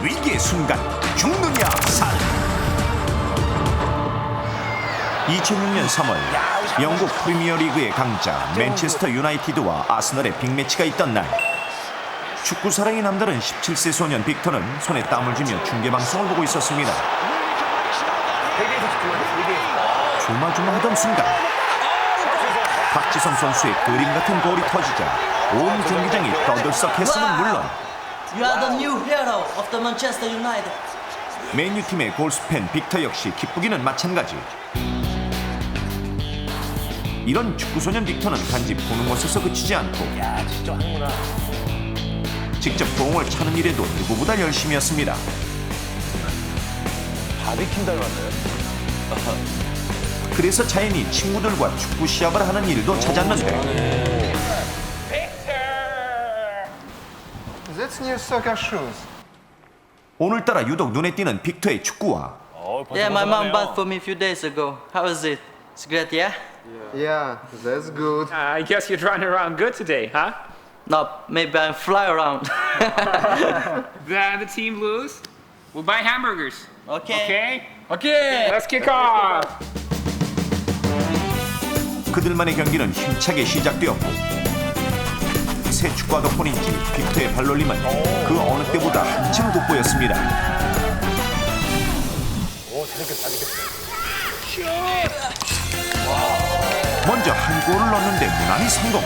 위기의 순간 죽느냐 살. 2006년 3월 영국 프리미어리그의 강자 맨체스터 유나이티드와 아스널의 빅매치가 있던 날, 축구 사랑이 남다른 17세 소년 빅터는 손에 땀을 쥐며 중계방송을 보고 있었습니다. 조마조마하던 순간 박지성 선수의 그림 같은 골이 터지자 온 경기장이 떠들썩했음은 물론 You are the new hero of the Manchester United. 맨유팀의 골수팬 빅터 역시 기쁘기는 마찬가지. 이런 축구소년 빅터는 단지 보는 것에서 그치지 않고 직접 하는구나. 직접 공을 차는 일에도 누구보다 열심이었습니다. 바비킴 닮았네. 그래서 자연히 친구들과 축구 시합을 하는 일도 찾았는데 That's new soccer shoes. 오늘따라 유독 눈에 띄는 빅터의 축구와 Yeah, my mom bought for me a few days ago. How is it? It's great, yeah? Yeah, that's good. I guess you're running around good today, huh? No, maybe I fly around. The team lose, we'll buy hamburgers. Okay. Okay? Okay, let's kick off. 그들만의 경기는 힘차게 시작되었고 새 축구화 덕분인지 빅터의 발놀림은 그 어느 때보다 한층 돋보였습니다. 오, 재밌겠다, 재밌겠다. 먼저 한 골을 넣는데 무난히 성공.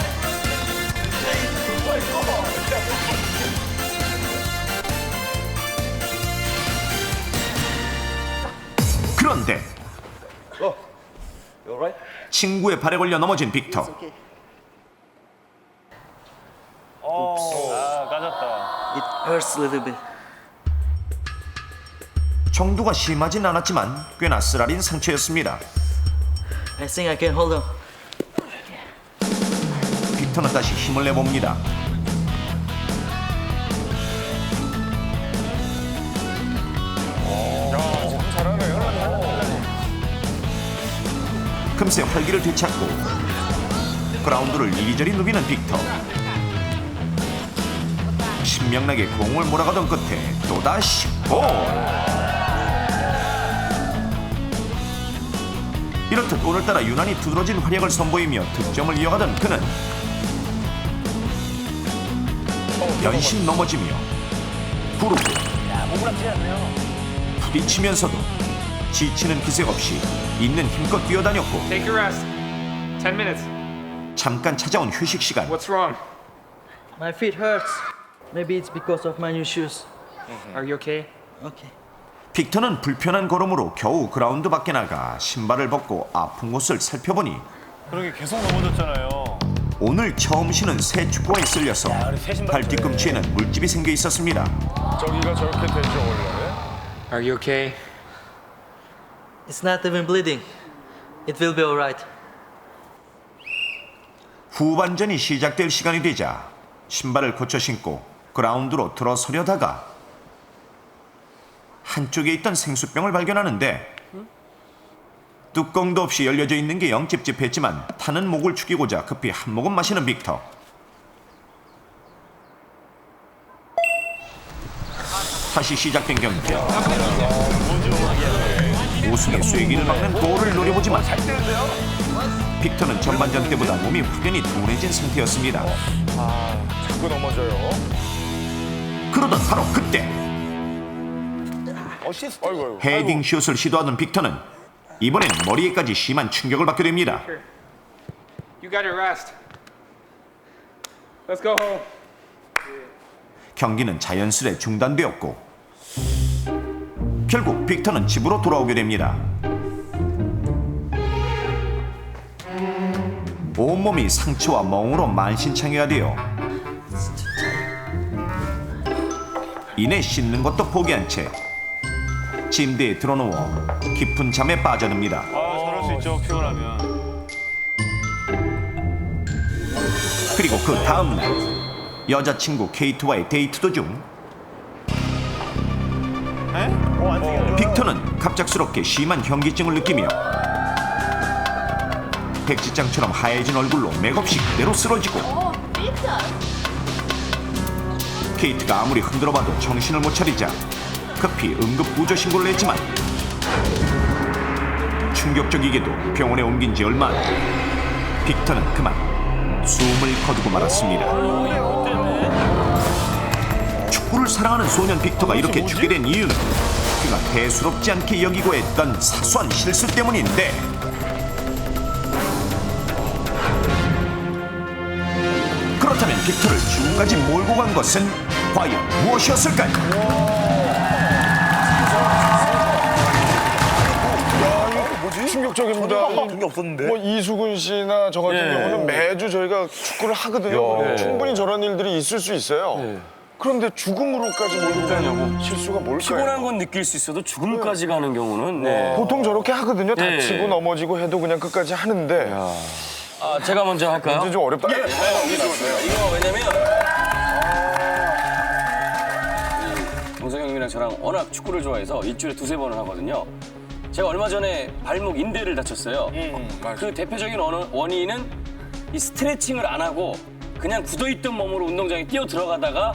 그런데 You alright? 친구의 발에 걸려 넘어진 빅터. 아, 까졌다. It hurts a little bit. 정도가 심하진 않았지만 꽤나 쓰라린 상처였습니다. I think I can hold on. 빅터는 다시 힘을 내봅니다. 금세 활기를 되찾고 그라운드를 이리저리 누비는 빅터. 신명나게 공을 몰아가던 끝에 또다시 골! 이렇듯 오늘따라 유난히 두드러진 활약을 선보이며 득점을 이어가던 그는 연신 넘어지며 구르고 부딪히면서도 지치는 기색 없이 있는 힘껏 뛰어다녔고 Take a rest. 10 minutes. 잠깐 찾아온 휴식 시간. What's wrong? My feet hurts. Maybe it's because of my new shoes. Are you okay? Okay. 빅터는 불편한 걸음으로 겨우 그라운드 밖에 나가 신발을 벗고 아픈 곳을 살펴보니 그러게 계속 넘어졌잖아요. 오늘 처음 신은 새 축구화에 쓸려서 우리 새 신발 발 뒤꿈치에는 물집이 생겨 있었습니다. 저기가 저렇게 되죠, 원래? Are you okay? It's not even bleeding. It will be alright. 후반전이 시작될 시간이 되자 신발을 고쳐 신고 그라운드로 들어서려다가 한쪽에 있던 생수병을 발견하는데 뚜껑도 없이 열려져 있는 게 영 찝찝했지만 타는 목을 죽이고자 급히 한 모금 마시는 빅터. 다시 시작된 경기. 우승의 쐐기를 막는 골을 노려보지만 빅터는 전반전 때보다 몸이 확연히 둔해진 상태였습니다. 자꾸 넘어져요. 그러던 바로 그때 어시스트. 아이고, 헤딩 슛을 시도하던 빅터는 이번엔 머리에까지 심한 충격을 받게 됩니다. You got your rest. Let's go home. 경기는 자연스레 중단되었고 결국 빅터는 집으로 돌아오게 됩니다. 온몸이 상처와 멍으로 만신창이가 되어 이내 씻는 것도 포기한 채 침대에 드러누워 깊은 잠에 빠져듭니다. 아, 저럴 수 있죠, 피곤하면. 그리고 그 다음날 여자친구 케이트와의 데이트 도중 빅터는 갑작스럽게 심한 현기증을 느끼며 백지장처럼 하얘진 얼굴로 맥없이 그대로 쓰러지고 케이트가 아무리 흔들어봐도 정신을 못 차리자 급히 응급구조 신고를 했지만 충격적이게도 병원에 옮긴 지 얼마 안 돼 빅터는 그만 숨을 거두고 말았습니다. 축구를 사랑하는 소년 빅터가 이렇게 죽게 된 이유는 그가 대수롭지 않게 여기고 했던 사소한 실수 때문인데 그렇다면 빅터를 죽음까지 몰고 간 것은 과연 무엇이었을까요? 뭐지? 충격적입니다. 그게 없었는데. 뭐 이수근 씨나 저 같은 경우는 매주 저희가 축구를 하거든요. 충분히 저런 일들이 있을 수 있어요. 그런데 죽음으로까지 몰고 가냐고 실수가 뭘까요? 피곤한 건 느낄 수 있어도 죽음까지 가는 경우는 네. 보통 저렇게 하거든요. 네. 다치고 넘어지고 해도 그냥 끝까지 하는데 아, 제가 먼저 할까요? 이제 좀 어렵다. 이거 왜냐면 동성 형님이랑 저랑 워낙 축구를 좋아해서 일주일에 2-3번을 하거든요. 제가 얼마 전에 발목 인대를 다쳤어요. 그 대표적인 원인은 이 스트레칭을 안 하고 그냥 굳어있던 몸으로 운동장에 뛰어 들어가다가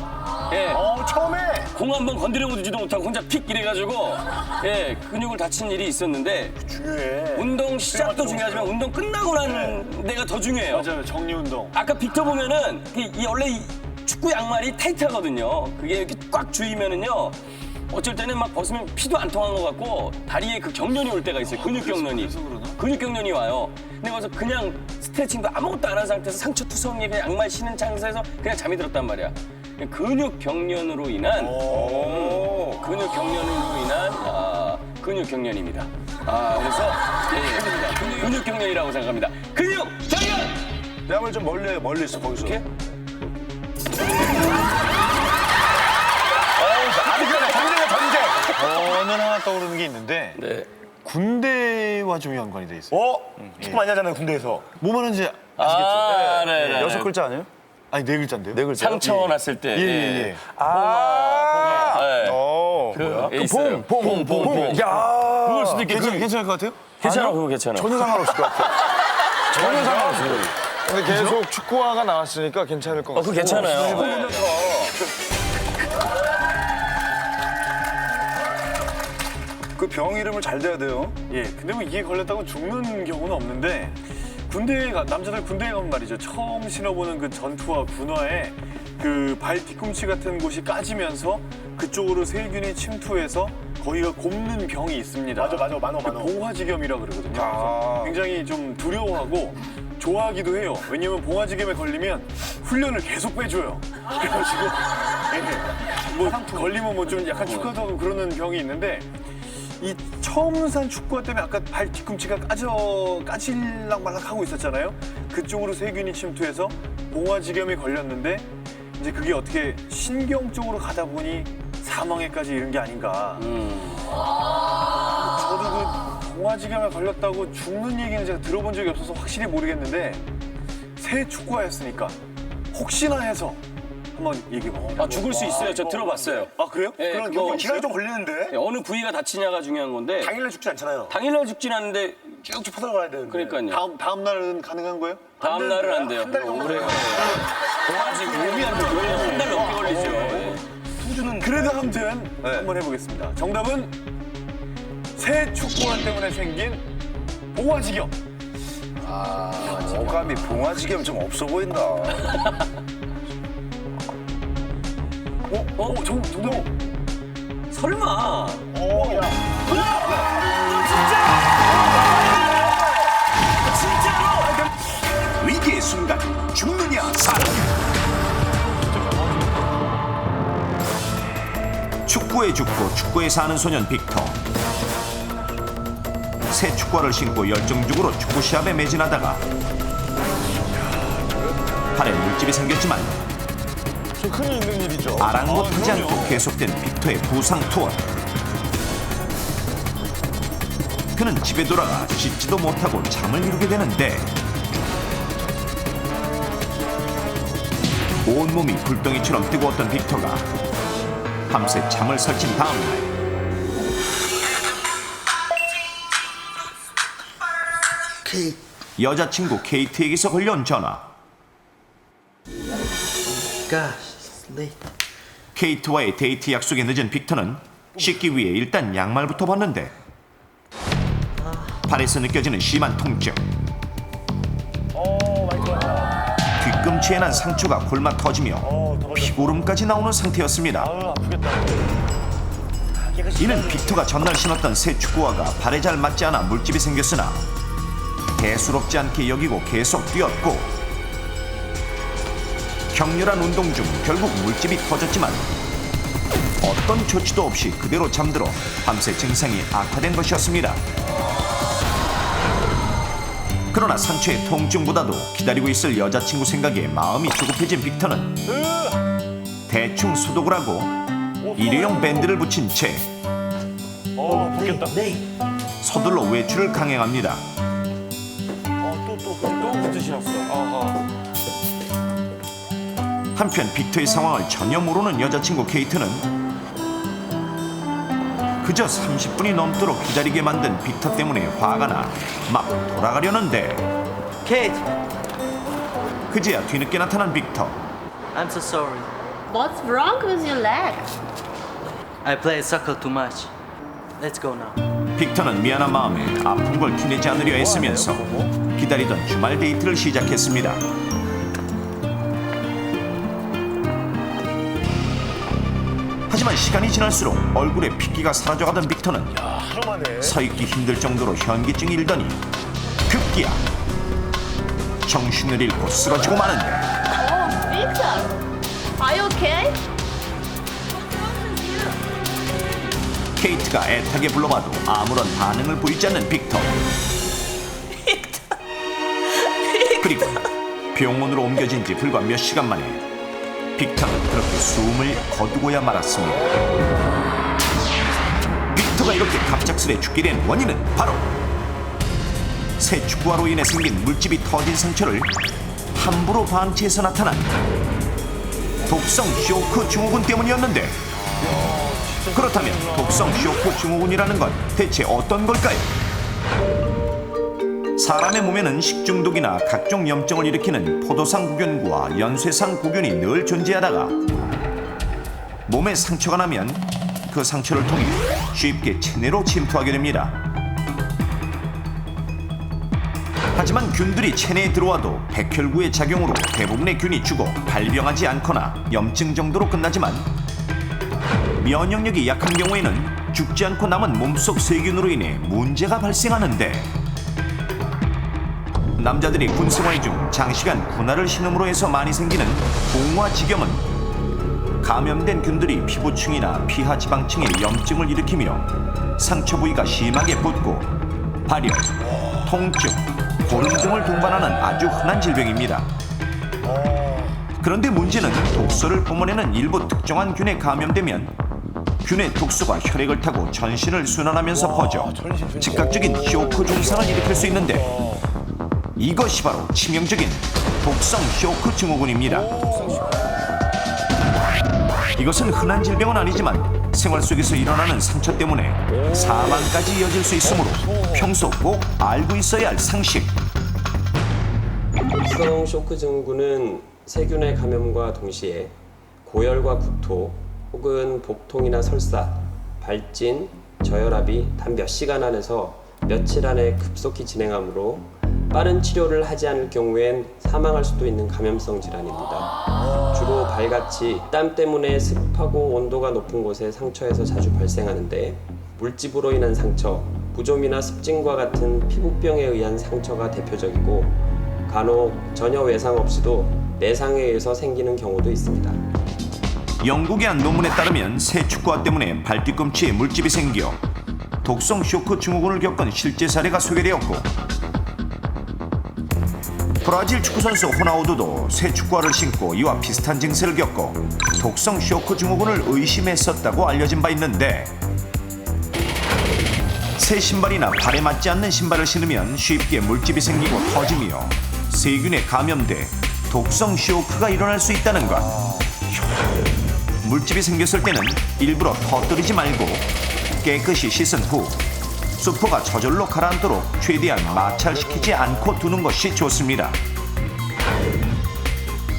처음에 공 한 번 건드려보지도 못하고 혼자 픽 이래가지고 근육을 다친 일이 있었는데 중요해. 운동 시작도 중요하지만 운동 끝나고 난 데가 더 중요해요. 맞아요. 정리 운동. 아까 빅터 보면은 원래 이 축구 양말이 타이트하거든요. 그게 이렇게 꽉 조이면은요. 어쩔 때는 막 벗으면 피도 안 통한 것 같고 다리에 그 경련이 올 때가 있어요. 근육 경련이. 근육 경련이 와요. 근데 거기서 그냥 스트레칭도 아무것도 안 한 상태에서 상처 투성이에 그냥 양말 신은 상태에서 그냥 잠이 들었단 말이야. 근육 경련으로 인한 근육 경련입니다. 그래서 근육 경련이라고 생각합니다. 근육 경련! 뺨을 좀 멀리 있어 거기서. 이렇게? 저는 하나 떠오르는 게 있는데 네. 군대와 좀 연관이 돼 있어요. 축구 많이 하잖아요 군대에서. 뭐 하는지 아시겠죠? 아, 네. 6글자 아니에요? 아니 4글자인데요? 4글자. 상처 났을 때. 예예예. 있어요. 봉. 야. 그걸 수도 있겠지. 괜찮을 것 같아요? 괜찮아, 그거 괜찮아. 전혀 상관없을 것 같아. 전혀 상관없어요. 근데 계속 축구화가 나왔으니까 괜찮을 것 같아요. 그거 괜찮아요. 그 병 이름을 잘 대야 돼요. 예, 근데 뭐 이게 걸렸다고 죽는 경우는 없는데 남자들 군대에 가면 말이죠. 처음 신어보는 그 전투화 군화에 그 발 뒤꿈치 같은 곳이 까지면서 그쪽으로 세균이 침투해서 거기가 곱는 병이 있습니다. 맞아. 많어. 봉화지겸이라 그러거든요. 그래서 굉장히 좀 두려워하고 좋아하기도 해요. 왜냐면 봉화지겸에 걸리면 훈련을 계속 빼줘요. 그래가지고 뭐 걸리면 뭐 좀 약간 축하도 하고 그러는 병이 있는데 이 처음 산 축구화 때문에 아까 발 뒤꿈치가 까질락말락 하고 있었잖아요. 그쪽으로 세균이 침투해서 봉화지겸이 걸렸는데 이제 그게 어떻게 신경 쪽으로 가다 보니 사망에까지 이른 게 아닌가. 저도 그 봉화지겸에 걸렸다고 죽는 얘기는 제가 들어본 적이 없어서 확실히 모르겠는데 새 축구화였으니까 혹시나 해서 한번 얘기해봐. 죽을 수 있어요. 저 들어봤어요. 아 그래요? 예, 그런 그거 경우 기간이 좀 걸리는데 어느 부위가 다치냐가 중요한 건데 당일날 죽지 않잖아요. 당일날 죽진 않는데 쭉쭉 퍼져가야 되는데. 그러니까요. 다음 날은 가능한 거예요? 다음 날은 안 돼요. 한달 정도 오래 봉화지겸이 한달 넘게 걸리죠. 예. 그래도 아무튼 한번 해보겠습니다. 정답은 새 축구화 때문에 생긴 봉화지겸. 어감이 봉화지겸 좀 없어 보인다. 정답. 설마. 위기의 순간 죽느냐 사느냐 축구에 죽고 축구에 사는 소년 빅터 새 축구화를 신고 열정적으로 축구 시합에 매진하다가 팔에 물집이 생겼지만 흔히 있는 일이죠. 아랑곳하지 않고 계속된 빅터의 부상 투어 그는 집에 돌아가 씻지도 못하고 잠을 이루게 되는데 온몸이 불덩이처럼 뜨거웠던 빅터가 밤새 잠을 설친 다음날 여자친구 케이트에게서 걸려온 전화. Gosh, it's late. 케이트와의 데이트 약속에 늦은 빅터는 씻기 위해 일단 양말부터 벗는데 발에서 느껴지는 심한 통증, 뒤꿈치에 난 상처가 골마 터지며 피고름까지 나오는 상태였습니다. 이는 빅터가 전날 신었던 새 축구화가 발에 잘 맞지 않아 물집이 생겼으나 대수롭지 않게 여기고 계속 뛰었고, 격렬한 운동 중 결국 물집이 터졌지만 어떤 조치도 없이 그대로 잠들어 밤새 증상이 악화된 것이었습니다. 그러나 상처의 통증보다도 기다리고 있을 여자친구 생각에 마음이 조급해진 빅터는 대충 소독을 하고 일회용 밴드를 붙인 채 서둘러 외출을 강행합니다. 한편 빅터의 상황을 전혀 모르는 여자친구 케이트는 그저 30분이 넘도록 기다리게 만든 빅터 때문에 화가 나 막 돌아가려는데 Kate, 그제야 뒤늦게 나타난 빅터. I'm so sorry. What's wrong with your leg? I play soccer too much. Let's go now. 빅터는 미안한 마음에 아픈 걸 티내지 않으려 애쓰면서 기다리던 주말 데이트를 시작했습니다. 하지만 시간이 지날수록 얼굴에 핏기가 사라져가던 빅터는 서있기 힘들 정도로 현기증이 일더니 급기야 정신을 잃고 쓰러지고 마는데 Oh, Victor, are you okay? 케이트가 애타게 불러봐도 아무런 반응을 보이지 않는 빅터. 그리고 병원으로 옮겨진 지 불과 몇 시간 만에 빅터는 그렇게 숨을 거두고야 말았습니다. 빅터가 이렇게 갑작스레 죽게 된 원인은 바로 새 축구화로 인해 생긴 물집이 터진 상처를 함부로 방치해서 나타난 독성 쇼크 증후군 때문이었는데, 그렇다면 독성 쇼크 증후군이라는 건 대체 어떤 걸까요? 사람의 몸에는 식중독이나 각종 염증을 일으키는 포도상 구균과 연쇄상 구균이 늘 존재하다가 몸에 상처가 나면 그 상처를 통해 쉽게 체내로 침투하게 됩니다. 하지만 균들이 체내에 들어와도 백혈구의 작용으로 대부분의 균이 죽어 발병하지 않거나 염증 정도로 끝나지만, 면역력이 약한 경우에는 죽지 않고 남은 몸속 세균으로 인해 문제가 발생하는데, 남자들이 군 생활 중 장시간 군화를 신음으로 해서 많이 생기는 봉화지겸은 감염된 균들이 피부층이나 피하 지방층에 염증을 일으키며 상처 부위가 심하게 붓고 발열, 통증, 고름 등을 동반하는 아주 흔한 질병입니다. 그런데 문제는 독소를 뿜어내는 일부 특정한 균에 감염되면 균의 독소가 혈액을 타고 전신을 순환하면서 퍼져 즉각적인 쇼크 증상을 일으킬 수 있는데, 이것이 바로 치명적인 독성 쇼크 증후군입니다. 이것은 흔한 질병은 아니지만 생활 속에서 일어나는 상처 때문에 사망까지 이어질 수 있으므로 평소 꼭 알고 있어야 할 상식. 독성 쇼크 증후군은 세균의 감염과 동시에 고열과 구토 혹은 복통이나 설사, 발진, 저혈압이 단 몇 시간 안에서 며칠 안에 급속히 진행하므로 빠른 치료를 하지 않을 경우엔 사망할 수도 있는 감염성 질환입니다. 주로 발같이 땀 때문에 습하고 온도가 높은 곳의 상처에서 자주 발생하는데, 물집으로 인한 상처, 부종이나 습진과 같은 피부병에 의한 상처가 대표적이고, 간혹 전혀 외상 없이도 내상에 의해서 생기는 경우도 있습니다. 영국의 한 논문에 따르면 새 축구화 때문에 발뒤꿈치에 물집이 생겨 독성 쇼크 증후군을 겪은 실제 사례가 소개되었고, 브라질 축구선수 호나우두도 새 축구화를 신고 이와 비슷한 증세를 겪고 독성 쇼크 증후군을 의심했었다고 알려진 바 있는데, 새 신발이나 발에 맞지 않는 신발을 신으면 쉽게 물집이 생기고 터지며 세균에 감염돼 독성 쇼크가 일어날 수 있다는 것. 물집이 생겼을 때는 일부러 터뜨리지 말고 깨끗이 씻은 후 수포가 저절로 가라앉도록 최대한 마찰시키지 않고 두는 것이 좋습니다.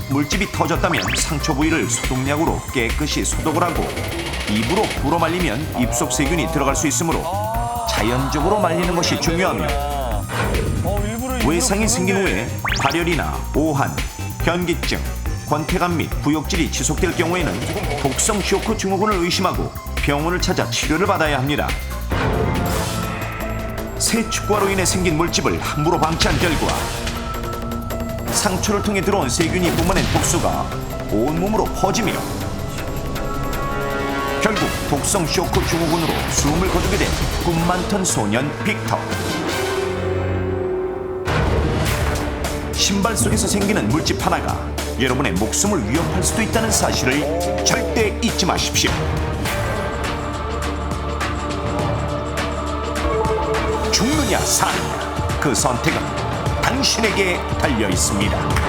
물집이 터졌다면 상처 부위를 소독약으로 깨끗이 소독을 하고 입으로 불어 말리면 입속 세균이 들어갈 수 있으므로 자연적으로 말리는 것이 중요하며 외상이 생긴 후에 발열이나 오한, 변기증, 권태감 및 구역질이 지속될 경우에는 독성 쇼크 증후군을 의심하고 병원을 찾아 치료를 받아야 합니다. 새 축구화로 인해 생긴 물집을 함부로 방치한 결과 상처를 통해 들어온 세균이 뿜어낸 독소가 온몸으로 퍼지며 결국 독성 쇼크 증후군으로 숨을 거두게 된 꿈 많던 소년 빅터. 신발 속에서 생기는 물집 하나가 여러분의 목숨을 위협할 수도 있다는 사실을 절대 잊지 마십시오. 죽느냐 사느냐 그 선택은 당신에게 달려 있습니다.